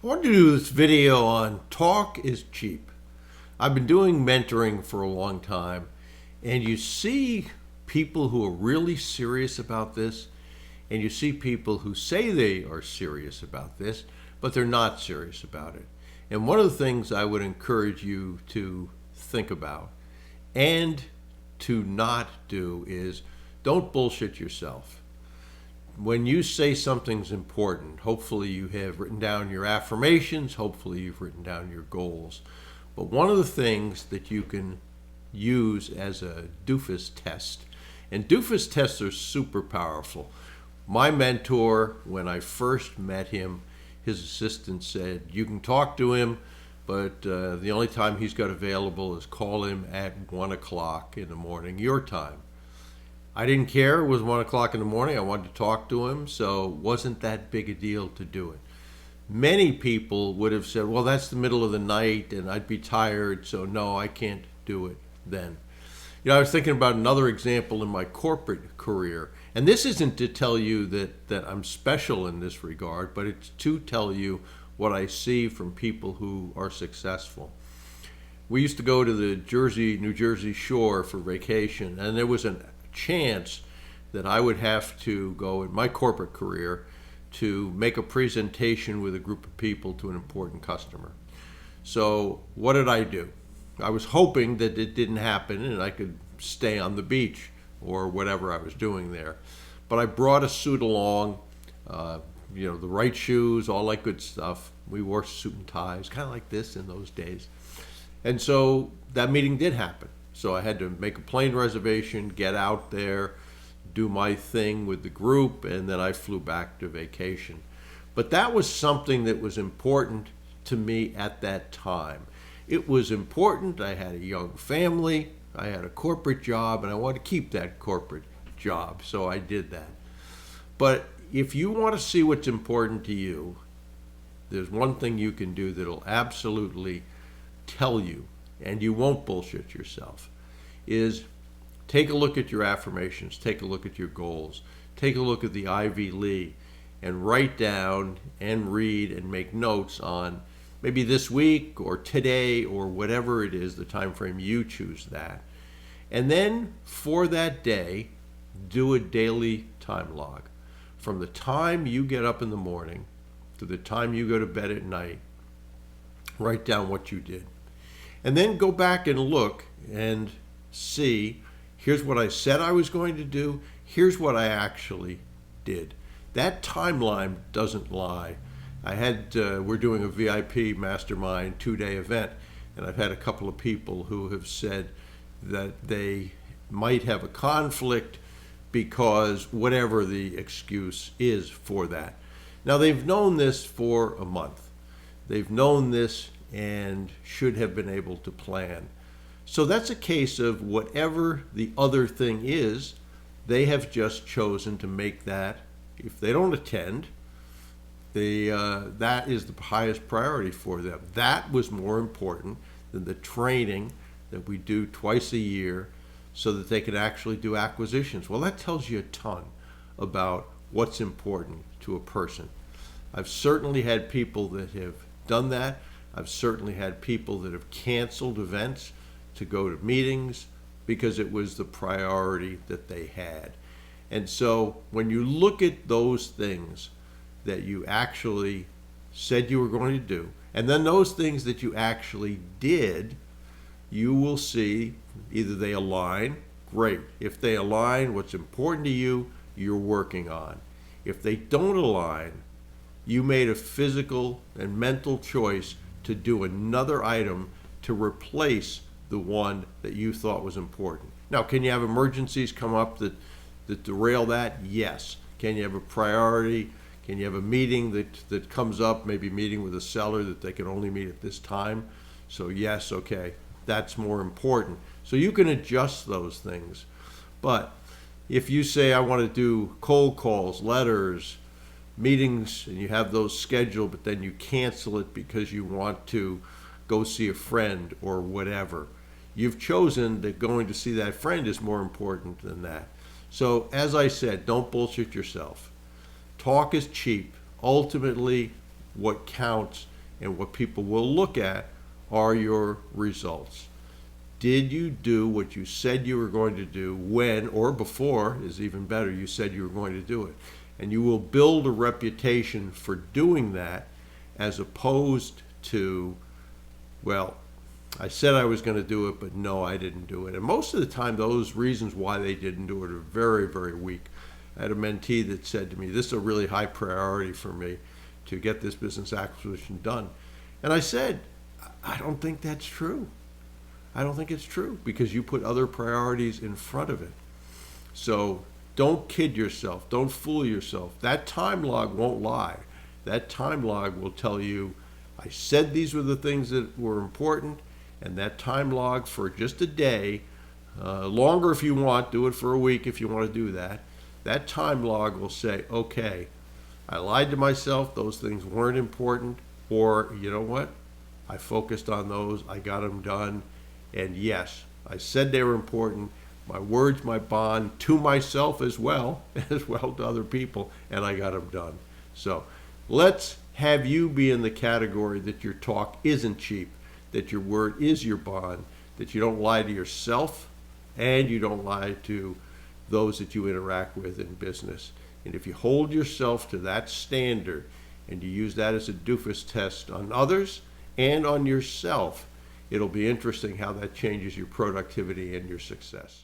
I wanted to do this video on talk is cheap. I've been doing mentoring for a long time, and you see people who are really serious about this, and you see people who say they are serious about this, but they're not serious about it. And one of the things I would encourage you to think about and to not do is don't bullshit yourself. When you say something's important, hopefully you have written down your affirmations, hopefully you've written down your goals. But one of the things that you can use as a doofus test, and doofus tests are super powerful. My mentor, when I first met him, his assistant said, you can talk to him, but the only time he's got available is call him at 1 o'clock in the morning, your time. I didn't care. It was 1 o'clock in the morning. I wanted to talk to him, so it wasn't that big a deal to do it. Many people would have said, well, that's the middle of the night and I'd be tired, so no, I can't do it then. I was thinking about another example in my corporate career, and this isn't to tell you that I'm special in this regard, but it's to tell you what I see from people who are successful. We used to go to the New Jersey shore for vacation, and there was a chance that I would have to go in my corporate career to make a presentation with a group of people to an important customer. So what did I do? I was hoping that it didn't happen and I could stay on the beach or whatever I was doing there. But I brought a suit along, the right shoes, all that good stuff. We wore suit and ties, kind of like this in those days. And so that meeting did happen. So I had to make a plane reservation, get out there, do my thing with the group, and then I flew back to vacation. But that was something that was important to me at that time. It was important. I had a young family, I had a corporate job, and I wanted to keep that corporate job, so I did that. But if you want to see what's important to you, there's one thing you can do that'll absolutely tell you, and you won't bullshit yourself, is take a look at your affirmations, take a look at your goals, take a look at the Ivy Lee, and write down and read and make notes on maybe this week or today or whatever it is, the time frame you choose that. And then for that day, do a daily time log. From the time you get up in the morning to the time you go to bed at night, write down what you did. And then go back and look and see, here's what I said I was going to do, here's what I actually did. That timeline doesn't lie. We're doing a VIP mastermind 2-day event, and I've had a couple of people who have said that they might have a conflict because whatever the excuse is for that. Now, they've known this for a month. They've known this and should have been able to plan. So that's a case of whatever the other thing is, they have just chosen to make that, if they don't attend, that is the highest priority for them. That was more important than the training that we do twice a year so that they can actually do acquisitions. Well, that tells you a ton about what's important to a person. I've certainly had people that have done that. I've certainly had people that have canceled events to go to meetings because it was the priority that they had. And so when you look at those things that you actually said you were going to do, and then those things that you actually did, you will see either they align, great. If they align, what's important to you, you're working on. If they don't align, you made a physical and mental choice to do another item to replace the one that you thought was important. Now, can you have emergencies come up that derail that? Yes. Can you have a priority? Can you have a meeting that comes up, maybe a meeting with a seller that they can only meet at this time? So yes, okay, that's more important. So you can adjust those things. But if you say, I want to do cold calls, letters, meetings, and you have those scheduled, but then you cancel it because you want to go see a friend or whatever, you've chosen that going to see that friend is more important than that. So as I said, don't bullshit yourself. Talk is cheap. Ultimately, what counts and what people will look at are your results. Did you do what you said you were going to do when, or before is even better, you said you were going to do it? And you will build a reputation for doing that, as opposed to, well, I said I was going to do it, but no, I didn't do it. And most of the time, those reasons why they didn't do it are very, very weak. I had a mentee that said to me, this is a really high priority for me to get this business acquisition done. And I said, I don't think that's true. I don't think it's true, because you put other priorities in front of it. So don't kid yourself. Don't fool yourself. That time log won't lie. That time log will tell you, I said these were the things that were important, and that time log for just a day, longer if you want, do it for a week if you want to do that. That time log will say, okay, I lied to myself, those things weren't important, or you know what? I focused on those, I got them done, and yes, I said they were important. My words, my bond to myself as well to other people, and I got them done. So let's have you be in the category that your talk isn't cheap, that your word is your bond, that you don't lie to yourself and you don't lie to those that you interact with in business. And if you hold yourself to that standard and you use that as a doofus test on others and on yourself, it'll be interesting how that changes your productivity and your success.